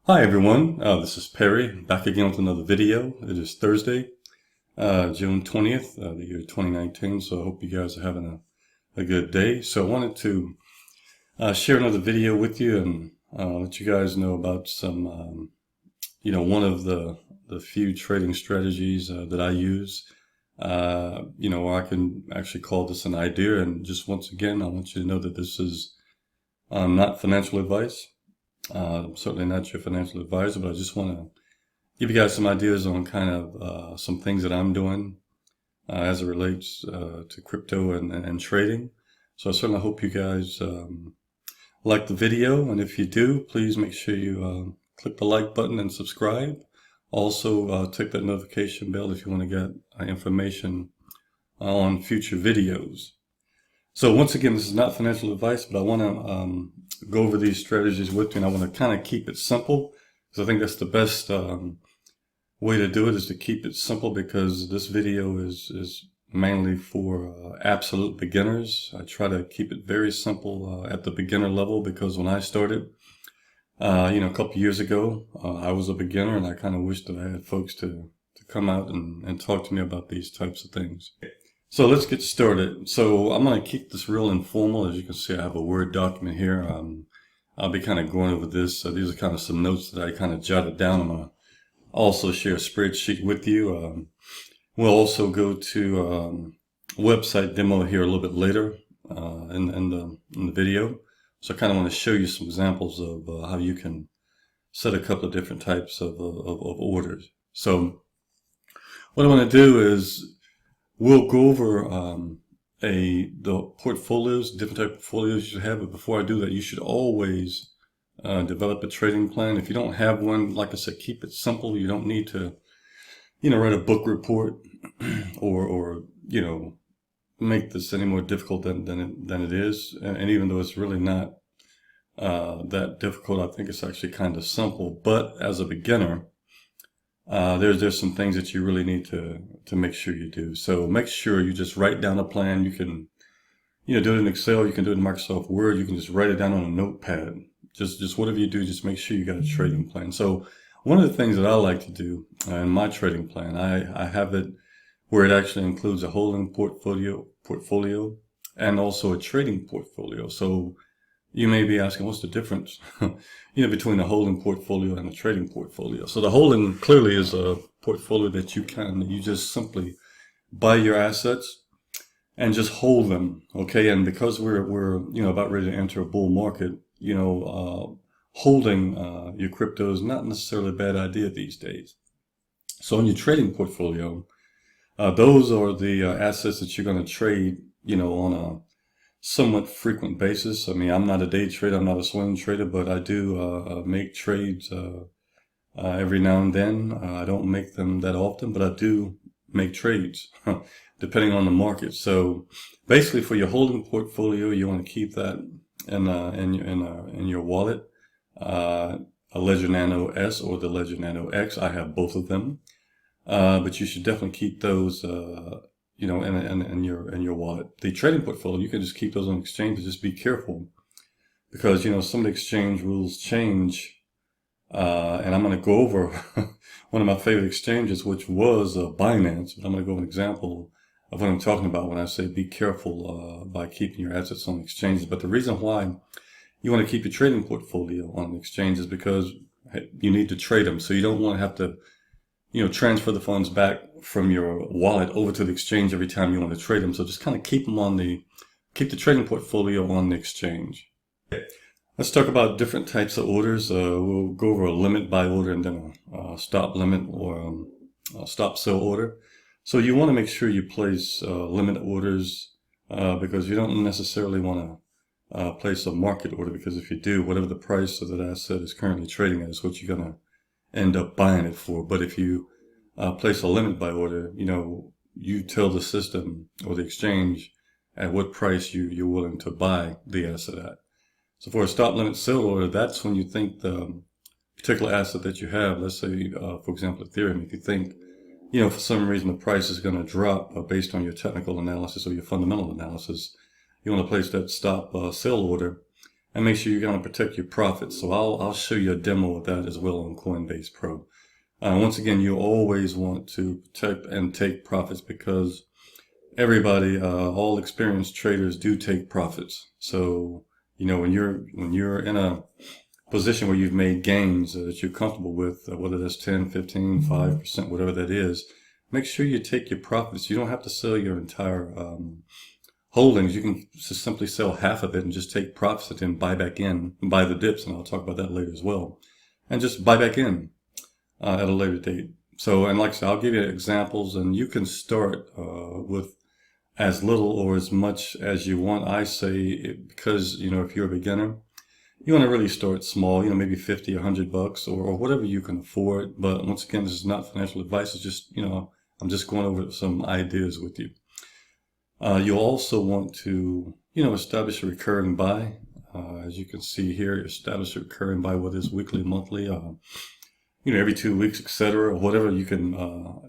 Hi everyone, this is Perry, back again with another video. It is Thursday, June 20th, the year 2019, so I hope you guys are having a good day. So I wanted to share another video with you and let you guys know about some, one of the few trading strategies that I use. Or I can actually call this an idea, and just once again, I want you to know that this is not financial advice. I'm certainly not your financial advisor, but I just want to give you guys some ideas on kind of some things that I'm doing as it relates to crypto and trading. So I certainly hope you guys like the video, and if you do, please make sure you click the like button and subscribe. Also, tick that notification bell if you want to get information on future videos. So once again, this is not financial advice, but I want to go over these strategies with you, and I want to kind of keep it simple, because I think that's the best way to do it, is to keep it simple, because this video is mainly for absolute beginners. I try to keep it very simple at the beginner level, because when I started, a couple years ago, I was a beginner, and I kind of wished that I had folks to come out and talk to me about these types of things. So let's get started. So I'm going to keep this real informal. As you can see, I have a Word document here. I'll be kind of going over this. These are kind of some notes that I kind of jotted down. I'm going to also share a spreadsheet with you. We'll also go to website demo here a little bit later in the video. So I kind of want to show you some examples of how you can set a couple of different types of orders. So what I want to do is we'll go over the portfolios, different type of portfolios you should have. But before I do that, you should always develop a trading plan. If you don't have one, like I said, keep it simple. You don't need to, write a book report or make this any more difficult than it is. And even though it's really not that difficult, I think it's actually kind of simple. But as a beginner, there's some things that you really need to make sure you do. So make sure you just write down a plan. You can, do it in Excel. You can do it in Microsoft Word. You can just write it down on a notepad. Just whatever you do, just make sure you got a trading plan. So one of the things that I like to do in my trading plan, I have it where it actually includes a holding portfolio and also a trading portfolio. So you may be asking, what's the difference, between a holding portfolio and a trading portfolio? So the holding clearly is a portfolio that you just simply buy your assets and just hold them, okay? And because we're about ready to enter a bull market, holding your crypto is not necessarily a bad idea these days. So in your trading portfolio, those are the assets that you're going to trade, on a somewhat frequent basis. I mean, I'm not a day trader, I'm not a swing trader, but I do make trades every now and then. I don't make them that often, but I do make trades depending on the market. So basically, for your holding portfolio, you want to keep that in your wallet, a Ledger Nano S or the Ledger Nano X. I have both of them, but you should definitely keep those in your wallet. The trading portfolio, you can just keep those on exchange, but just be careful, because some of the exchange rules change, and I'm going to go over one of my favorite exchanges, which was Binance. But I'm going to go over an example of what I'm talking about when I say be careful by keeping your assets on exchanges. But the reason why you want to keep your trading portfolio on an exchange is because you need to trade them, so you don't want to have to transfer the funds back from your wallet over to the exchange every time you want to trade them. So just kind of keep the trading portfolio on the exchange. Let's talk about different types of orders. We'll go over a limit buy order and then a stop limit or a stop sell order. So you want to make sure you place limit orders because you don't necessarily want to place a market order, because if you do, whatever the price of that asset is currently trading at is what you're going to end up buying it for. But if you place a limit buy order, you tell the system or the exchange at what price you're willing to buy the asset at. So for a stop limit sell order, that's when you think the particular asset that you have, let's say, for example, Ethereum, if you think, for some reason the price is going to drop based on your technical analysis or your fundamental analysis, you want to place that stop sell order and make sure you're going to protect your profits. So I'll show you a demo of that as well on Coinbase Pro. Once again, you always want to protect and take profits, because everybody, all experienced traders do take profits. So, when you're in a position where you've made gains that you're comfortable with, whether that's 10, 15, 5%, whatever that is, make sure you take your profits. You don't have to sell your entire holdings. You can just simply sell half of it and just take profits and then buy back in and buy the dips. And I'll talk about that later as well. And just buy back in at a later date. So, and like I said, I'll give you examples, and you can start with as little or as much as you want. I say, because, if you're a beginner, you want to really start small, maybe 50, $100 or whatever you can afford. But once again, this is not financial advice. It's just, I'm just going over some ideas with you. You'll also want to, establish a recurring buy. As you can see here, establish a recurring buy, whether it's weekly, monthly, every 2 weeks, etc., or whatever. You can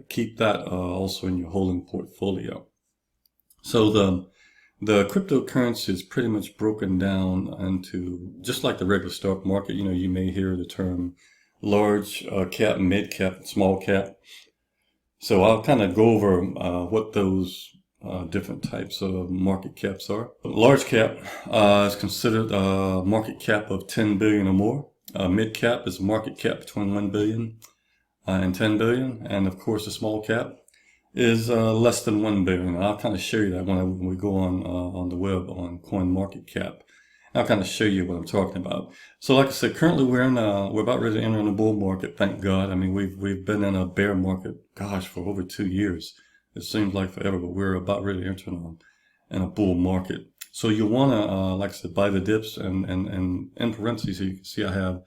keep that also in your holding portfolio. So the cryptocurrency is pretty much broken down into, just like the regular stock market. You may hear the term large cap, mid cap, small cap. So I'll kind of go over what those different types of market caps are. Large cap is considered a market cap of 10 billion or more. Mid cap is a market cap between 1 billion and 10 billion. And of course, the small cap is less than 1 billion. I'll kind of show you that when we go on the web on CoinMarketCap. I'll kind of show you what I'm talking about. So like I said, currently we're about ready to enter in a bull market, thank God. I mean, we've been in a bear market, gosh, for over 2 years. It seems like forever, but we're about ready to enter in a bull market. So you want to, like I said, buy the dips, and in parentheses, you can see I have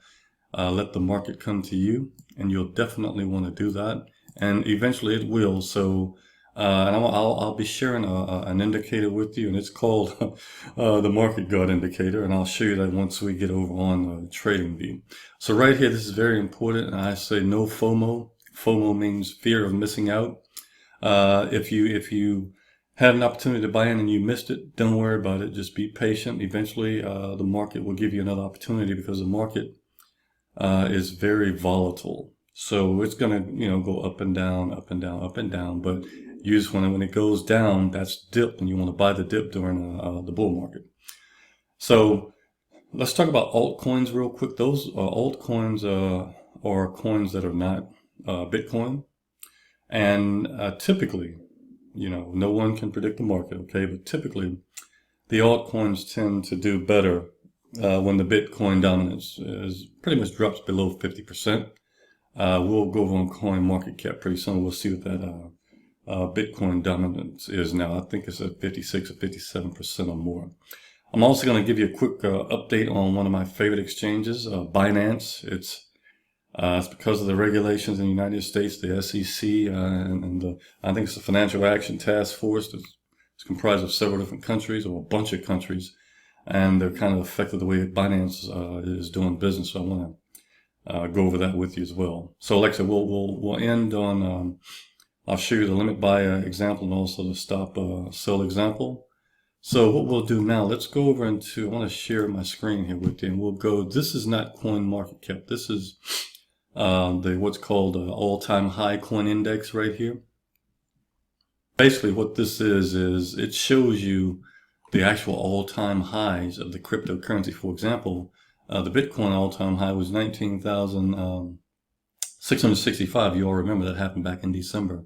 let the market come to you, and you'll definitely want to do that. And eventually it will. So, and I'll be sharing an indicator with you, and it's called the Market Guard indicator. And I'll show you that once we get over on TradingView. So right here, this is very important. And I say no FOMO. FOMO means fear of missing out. If you had an opportunity to buy in and you missed it, don't worry about it. Just be patient. Eventually, the market will give you another opportunity, because the market is very volatile. So it's going to, go up and down, up and down, up and down. But you just want to, when it goes down, that's dip, and you want to buy the dip during the bull market. So let's talk about altcoins real quick. Those altcoins are coins that are not Bitcoin. And typically, no one can predict the market, okay? But typically, the altcoins tend to do better when the Bitcoin dominance is pretty much drops below 50%. We'll go over on CoinMarketCap pretty soon. We'll see what that Bitcoin dominance is now. I think it's at 56 or 57% or more. I'm also going to give you a quick update on one of my favorite exchanges, Binance. It's because of the regulations in the United States, the SEC, and I think it's the Financial Action Task Force. It's comprised of several different countries, or a bunch of countries, and they're kind of affected the way Binance is doing business. So I want to go over that with you as well. So like I said, we'll end on, I'll show you the limit buy example, and also the stop sell example. So what we'll do now, let's go over into, I want to share my screen here with you, and we'll go, this is not CoinMarketCap. This is what's called all-time high coin index right here. Basically what this is it shows you the actual all-time highs of the cryptocurrency. For example, the Bitcoin all-time high was 19,665. You all remember that happened back in December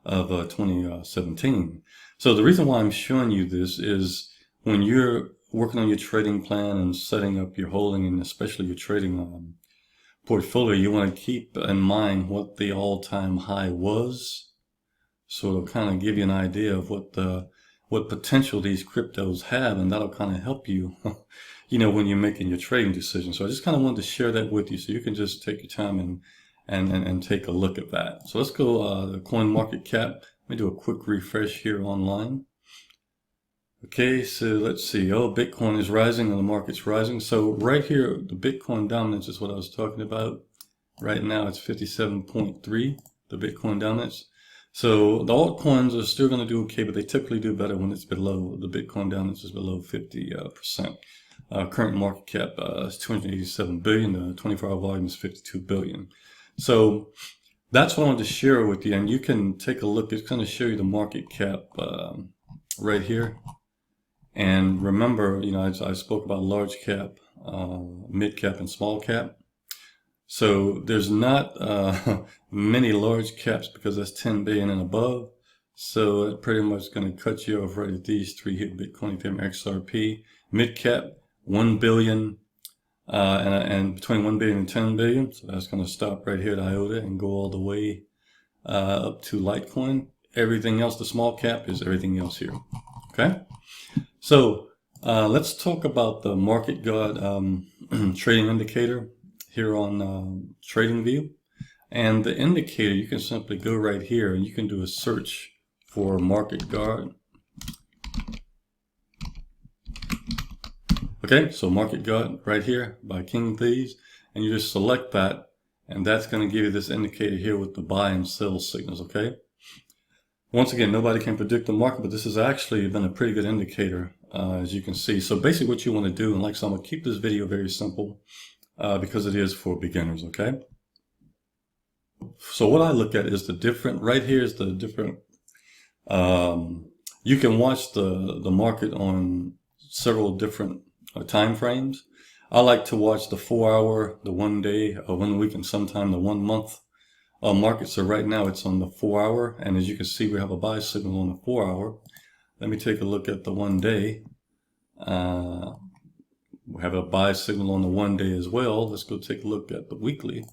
of 2017. So the reason why I'm showing you this is when you're working on your trading plan and setting up your holding, and especially your trading portfolio, you want to keep in mind what the all-time high was. So it'll kind of give you an idea of what potential these cryptos have, and that'll kind of help you, when you're making your trading decisions. So I just kind of wanted to share that with you, so you can just take your time and take a look at that. So let's go the CoinMarketCap. Let me do a quick refresh here online. Okay, so let's see. Oh, Bitcoin is rising and the market's rising. So right here, the Bitcoin dominance is what I was talking about. Right now, it's 57.3, the Bitcoin dominance. So the altcoins are still going to do okay, but they typically do better when it's below, the Bitcoin dominance is below 50%. Current market cap is 287 billion. The 24-hour volume is 52 billion. So that's what I wanted to share with you, and you can take a look. It's going to show you the market cap right here. And remember, I spoke about large cap, mid cap, and small cap. So there's not many large caps because that's 10 billion and above. So it's pretty much going to cut you off right at these three here: Bitcoin, Ethereum, XRP. Mid cap, 1 billion, and between 1 billion and 10 billion. So that's going to stop right here at IOTA and go all the way up to Litecoin. Everything else, the small cap, is everything else here. Okay. So let's talk about the market guard trading indicator here on TradingView. And the indicator, you can simply go right here and you can do a search for market guard. Okay, so market guard right here by King Thieves, and you just select that, and that's going to give you this indicator here with the buy and sell signals. Okay. Once again, nobody can predict the market, but this has actually been a pretty good indicator, as you can see. So basically what you want to do, and like so I'm going to keep this video very simple because it is for beginners, okay? So what I look at is the different, right here is the different, you can watch the market on several different time frames. I like to watch the 4 hour, the 1 day, 1 week, and sometime the 1 month market. So right now it's on the 4 hour, and as you can see, we have a buy signal on the 4 hour. Let me take a look at the 1 day. We have a buy signal on the 1 day as well. Let's go take a look at the weekly.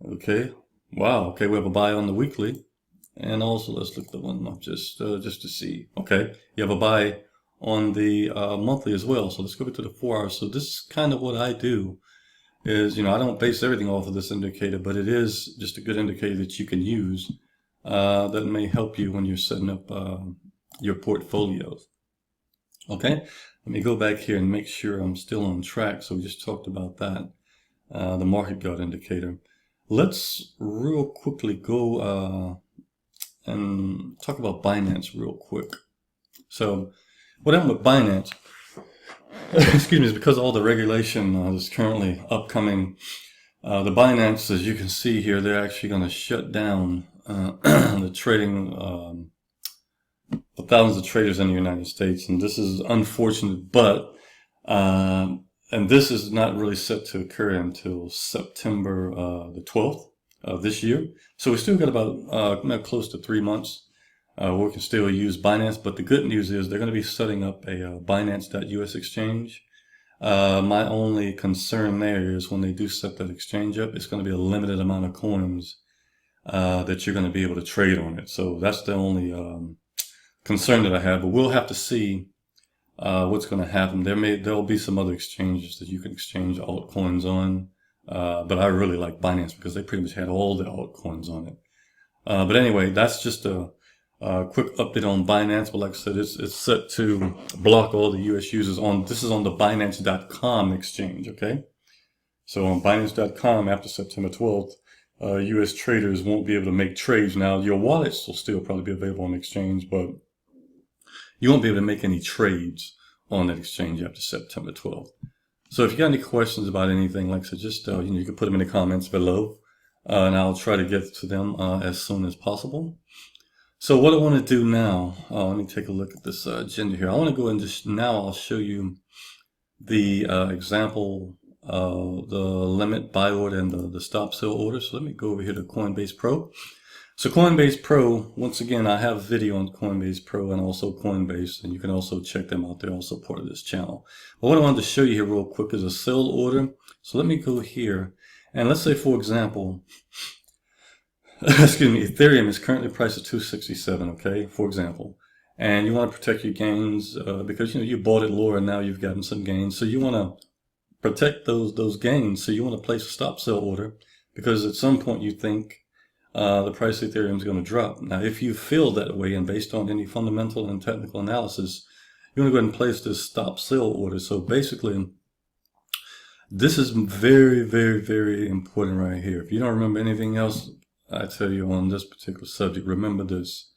Okay. Wow. Okay, we have a buy on the weekly, and also let's look at the 1 month just to see. Okay, you have a buy on the monthly as well. So let's go to the 4 hours. So this is kind of what I do. Is, I don't base everything off of this indicator, but it is just a good indicator that you can use that may help you when you're setting up your portfolios. Okay, let me go back here and make sure I'm still on track. So we just talked about that, the market guard indicator. Let's real quickly go and talk about Binance real quick. So what happened with Binance, excuse me, is because all the regulation is currently upcoming. The Binance, as you can see here, they're actually going to shut down the trading for thousands of traders in the United States, and this is unfortunate. But and this is not really set to occur until September the 12th of this year. So we still got about close to 3 months. We can still use Binance, but the good news is they're going to be setting up a Binance.us exchange. My only concern there is when they do set that exchange up, it's going to be a limited amount of coins that you're going to be able to trade on it. So that's the only concern that I have, but we'll have to see what's going to happen. There'll be some other exchanges that you can exchange altcoins on, but I really like Binance because they pretty much had all the altcoins on it. But anyway, that's just a quick update on Binance. But like I said, it's set to block all the US users on. This is on the Binance.com exchange. Okay, so on Binance.com after September 12th, US traders won't be able to make trades. Now your wallets will still probably be available on the exchange, but you won't be able to make any trades on that exchange after September 12th. So if you got any questions about anything, like I said, just you can put them in the comments below, and I'll try to get to them as soon as possible. So what I want to do now, let me take a look at this agenda here. I want to go and just now I'll show you the example, the limit buy order and the stop sell order. So let me go over here to Coinbase Pro. So Coinbase Pro, once again, I have a video on Coinbase Pro and also Coinbase, and you can also check them out. They're also part of this channel. But what I wanted to show you here real quick is a sell order. So let me go here, and let's say, for example, excuse me, Ethereum is currently priced at 267, okay, for example. And you want to protect your gains because, you bought it lower and now you've gotten some gains. So you want to protect those gains. So you want to place a stop sell order because at some point you think the price of Ethereum is going to drop. Now, if you feel that way and based on any fundamental and technical analysis, you want to go ahead and place this stop sell order. So basically, this is very, very, very important right here. If you don't remember anything else I tell you on this particular subject, remember this.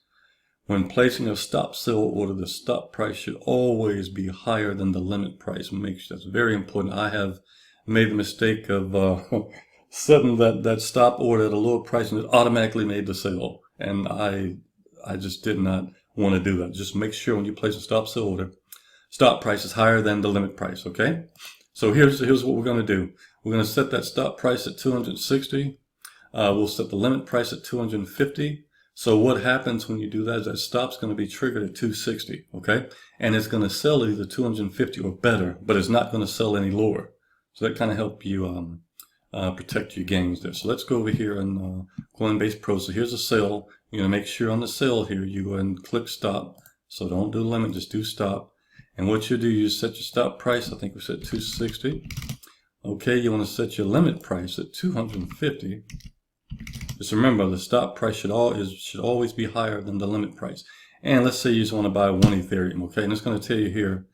When placing a stop sell order, the stop price should always be higher than the limit price. Make sure that's very important. I have made the mistake of setting that stop order at a lower price, and it automatically made the sale. And I just did not want to do that. Just make sure when you place a stop sell order, stop price is higher than the limit price. Okay. So here's what we're going to do. We're going to set that stop price at 260. We'll set the limit price at 250. So what happens when you do that is that stop's going to be triggered at 260, okay? And it's going to sell at either 250 or better, but it's not going to sell any lower. So that kind of helps you protect your gains there. So let's go over here in Coinbase Pro. So here's a sell. You're going to make sure on the sell here, you go ahead and click stop. So don't do limit, just do stop. And what you do, you set your stop price. I think we set 260. Okay, you want to set your limit price at 250. Just remember, the stop price should always be higher than the limit price. And let's say you just want to buy 1 Ethereum, okay? And it's going to tell you here,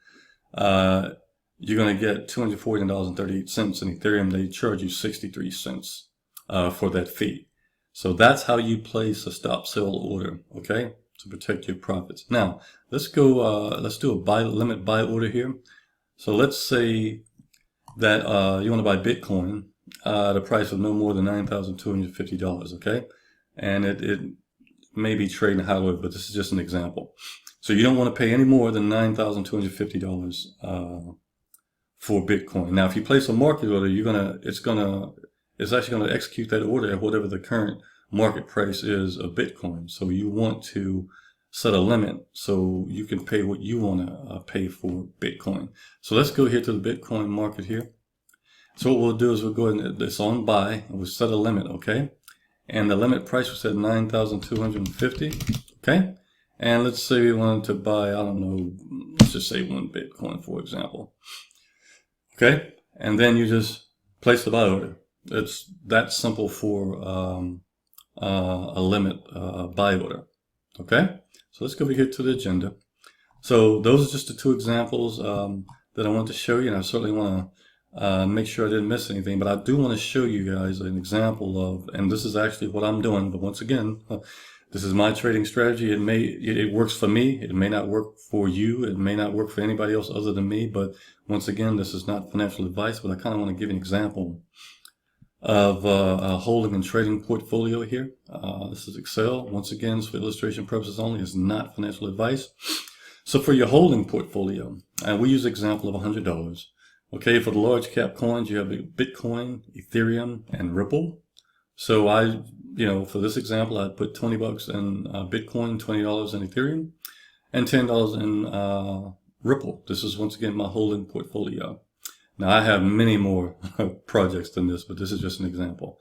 you're going to get $214.38 in Ethereum. They charge you 63 cents for that fee. So that's how you place a stop sell order, okay, to protect your profits. Now, let's go. Let's do a limit buy order here. So let's say that you want to buy Bitcoin. The price of no more than $9,250, okay? And it may be trading higher, but this is just an example. So you don't want to pay any more than $9,250 for Bitcoin. Now, if you place a market order, it's actually gonna execute that order at whatever the current market price is of Bitcoin. So you want to set a limit so you can pay what you want to pay for Bitcoin. So let's go here to the Bitcoin market here. So what we'll do is we'll go ahead and it's on buy, and we'll set a limit, okay? And the limit price was set 9,250, okay? And let's say we wanted to buy, I don't know, let's just say 1 Bitcoin, for example. Okay? And then you just place the buy order. It's that simple for a limit buy order, okay? So let's go over here to the agenda. So those are just the 2 examples that I want to show you, and I certainly want to make sure I didn't miss anything, but I do want to show you guys an example of, and this is actually what I'm doing, but once again, this is my trading strategy. It works for me. It may not work for you. It may not work for anybody else other than me, but once again, this is not financial advice, but I kind of want to give an example of a holding and trading portfolio here. This is Excel. Once again, it's for illustration purposes only. It's not financial advice. So for your holding portfolio, we use an example of $100. Okay, for the large cap coins, you have Bitcoin, Ethereum, and Ripple. So for this example, I'd put $20 in Bitcoin, $20 in Ethereum, and $10 in Ripple. This is once again my holding portfolio. Now I have many more projects than this, but this is just an example.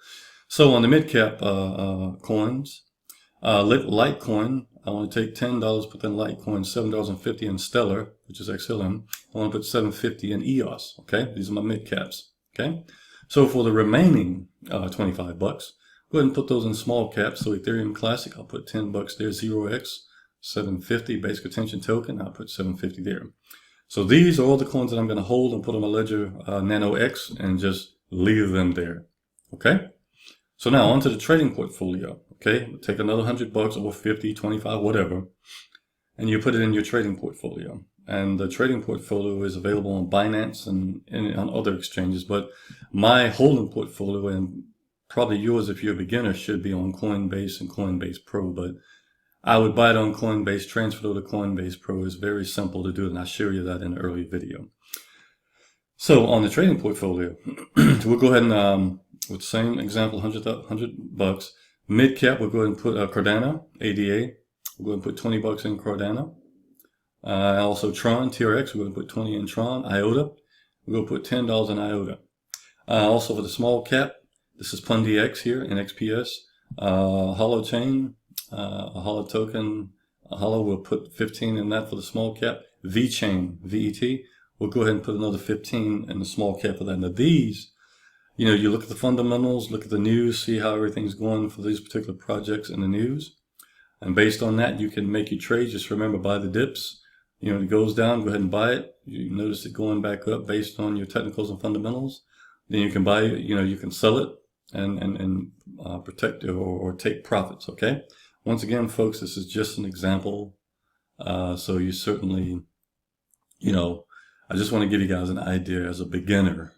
So on the mid cap coins, Litecoin, I want to take $10, put in Litecoin, $7.50 in Stellar, which is XLM. I want to put $7.50 in EOS. Okay, these are my mid caps. Okay, so for the remaining $25, go ahead and put those in small caps. So Ethereum Classic, I'll put $10 there. 0x, $7.50 basic attention token. I'll put $7.50 there. So these are all the coins that I'm going to hold and put on my ledger Nano X and just leave them there. Okay. So now onto the trading portfolio. Okay, take another $100 or 50, 25, whatever, and you put it in your trading portfolio. And the trading portfolio is available on Binance and on other exchanges. But my holding portfolio, and probably yours if you're a beginner, should be on Coinbase and Coinbase Pro. But I would buy it on Coinbase, transfer it to Coinbase Pro. It's very simple to do, and I'll show you that in an earlier video. So on the trading portfolio, we'll go ahead and with the same example, $100. Mid cap, we'll go ahead and put Cardano, ADA. We'll go ahead and put $20 in Cardano. Also Tron, TRX, we're going to put 20 in Tron. IOTA, we're going to put $10 in IOTA. Also for the small cap, this is PunDX here in XPS. Holo Chain, a Holo token, a Holo, we'll put 15 in that for the small cap. VeChain, VET, we'll go ahead and put another 15 in the small cap for that. Now these, you look at the fundamentals, look at the news, see how everything's going for these particular projects in the news. And based on that, you can make your trades. Just remember, buy the dips. It goes down, go ahead and buy it. You notice it going back up based on your technicals and fundamentals. Then you can buy it, you can sell it and protect it or take profits, okay? Once again, folks, this is just an example. So you certainly, I just want to give you guys an idea as a beginner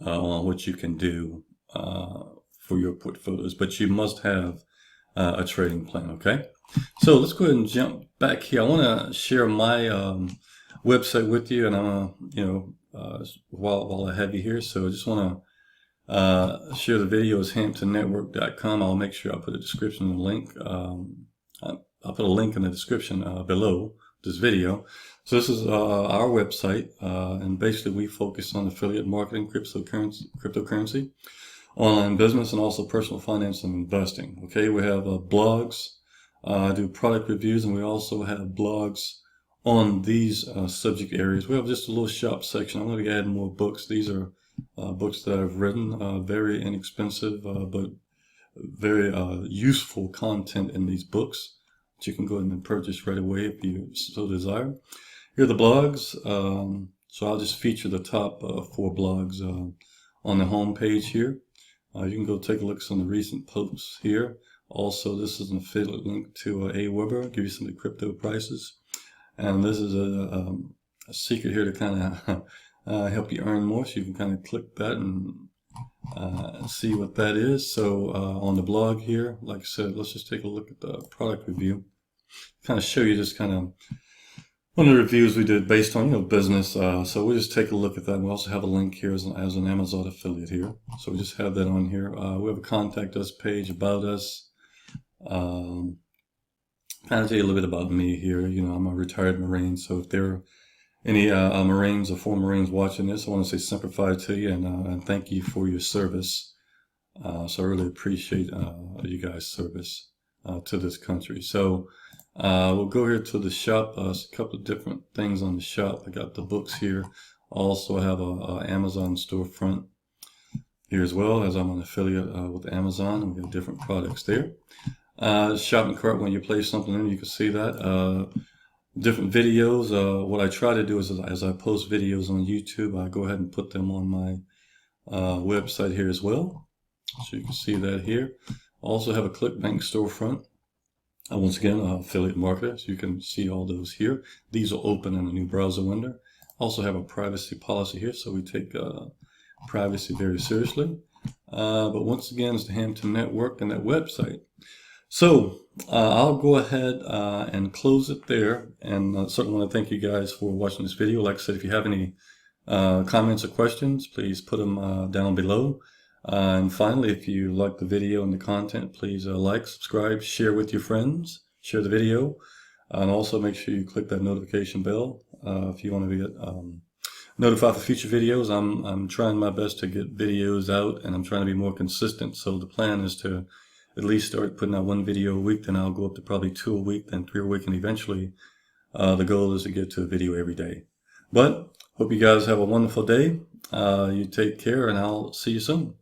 on what you can do for your portfolios, but you must have a trading plan, okay? So let's go ahead and jump back here. I want to share my website with you, and I'm while I have you here, so I just want to share the video is hamptonnetwork.com. I'll make sure I put a description and a link. I'll put a link in the description below this video. So this is our website, and basically we focus on affiliate marketing, cryptocurrency, online business, and also personal finance and investing. Okay, we have blogs. I do product reviews, and we also have blogs on these subject areas. We have just a little shop section. I'm going to be adding more books. These are books that I've written, very inexpensive, but very useful content in these books that you can go ahead and purchase right away if you so desire. Here are the blogs. So I'll just feature the top 4 blogs on the home page here. You can go take a look at some of the recent posts here. Also, this is an affiliate link to Aweber, give you some of the crypto prices. And this is a secret here to kind of help you earn more. So you can kind of click that and see what that is. So on the blog here, like I said, let's just take a look at the product review. Kind of show you just kind of one of the reviews we did based on business. So we'll just take a look at that. We also have a link here as an Amazon affiliate here. So we just have that on here. We have a contact us page, about us. Kind of tell you a little bit about me here. I'm a retired Marine, so if there are any Marines or former Marines watching this, I want to say Semper Fi to you, and thank you for your service. So I really appreciate you guys' service to this country. So we'll go here to the shop. A couple of different things on the shop. I got the books here. Also, I have a Amazon storefront here as well, as I'm an affiliate with Amazon. We have different products there. Shopping cart, when you place something in, you can see that. Different videos. What I try to do is, as I post videos on YouTube, I go ahead and put them on my website here as well. So you can see that here. Also have a ClickBank storefront. Once again, affiliate marketer, so you can see all those here. These will open in a new browser window. Also have a privacy policy here, so we take privacy very seriously. But once again, it's the Hampton Network and that website. So I'll go ahead and close it there, and certainly want to thank you guys for watching this video. Like I said, if you have any comments or questions, please put them down below. And finally, if you like the video and the content, please like, subscribe, share with your friends, share the video, and also make sure you click that notification bell if you want to get notified for future videos. I'm trying my best to get videos out, and I'm trying to be more consistent. So the plan is to at least start putting out 1 video a week, then I'll go up to probably 2 a week, then 3 a week, and eventually the goal is to get to a video every day. But hope you guys have a wonderful day. You take care, and I'll see you soon.